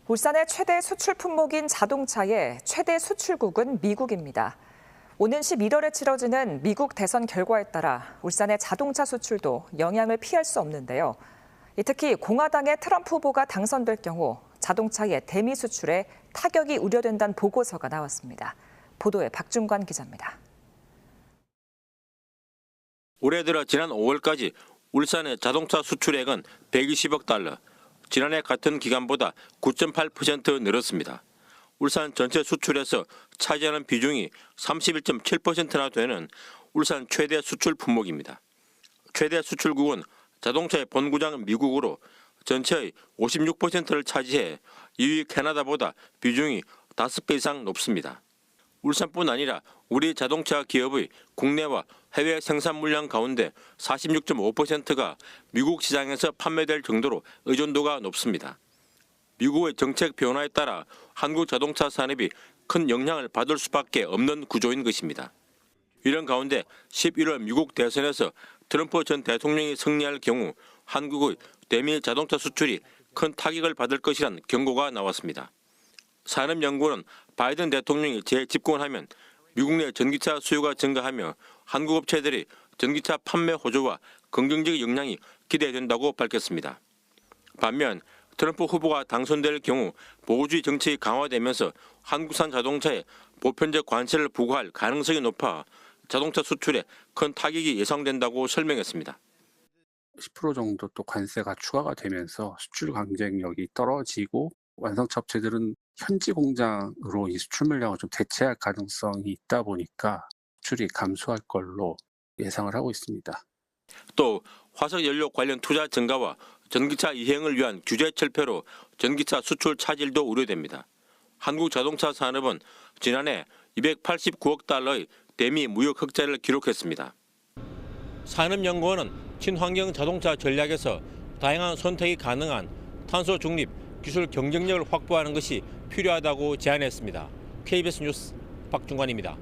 울산의 최대 수출 품목인 자동차의 최대 수출국은 미국입니다. 오는 11월에 치러지는 미국 대선 결과에 따라 울산의 자동차 수출도 영향을 피할 수 없는데요. 특히 공화당의 트럼프 후보가 당선될 경우 자동차의 대미 수출에 타격이 우려된다는 보고서가 나왔습니다. 보도에 박준관 기자입니다. 올해 들어 지난 5월까지 울산의 자동차 수출액은 120억 달러, 지난해 같은 기간보다 9.8% 늘었습니다. 울산 전체 수출에서 차지하는 비중이 31.7%나 되는 울산 최대 수출 품목입니다. 최대 수출국은 자동차의 본구장 미국으로 전체의 56%를 차지해 2위 캐나다보다 비중이 5배 이상 높습니다. 울산뿐 아니라 우리 자동차 기업의 국내와 해외 생산 물량 가운데 46.5%가 미국 시장에서 판매될 정도로 의존도가 높습니다. 미국의 정책 변화에 따라 한국 자동차 산업이 큰 영향을 받을 수밖에 없는 구조인 것입니다. 이런 가운데 11월 미국 대선에서 트럼프 전 대통령이 승리할 경우 한국의 대미 자동차 수출이 큰 타격을 받을 것이란 경고가 나왔습니다. 산업연구원은 바이든 대통령이 재집권하면 미국 내 전기차 수요가 증가하며 한국 업체들이 전기차 판매 호조와 긍정적 영향이 기대된다고 밝혔습니다. 반면 트럼프 후보가 당선될 경우 보호주의 정책이 강화되면서 한국산 자동차에 보편적 관세를 부과할 가능성이 높아 자동차 수출에 큰 타격이 예상된다고 설명했습니다. 10% 정도 또 관세가 추가가 되면서 수출 경쟁력이 떨어지고 완성차 업체들은 현지 공장으로 이 수출 물량을 좀 대체할 가능성이 있다 보니까 수출이 감소할 걸로 예상을 하고 있습니다. 또 화석연료 관련 투자 증가와 전기차 이행을 위한 규제 철폐로 전기차 수출 차질도 우려됩니다. 한국 자동차 산업은 지난해 289억 달러의 대미 무역 흑자를 기록했습니다. 산업연구원은 친환경 자동차 전략에서 다양한 선택이 가능한 탄소 중립 기술 경쟁력을 확보하는 것이 필요하다고 제안했습니다. KBS 뉴스 박준관입니다.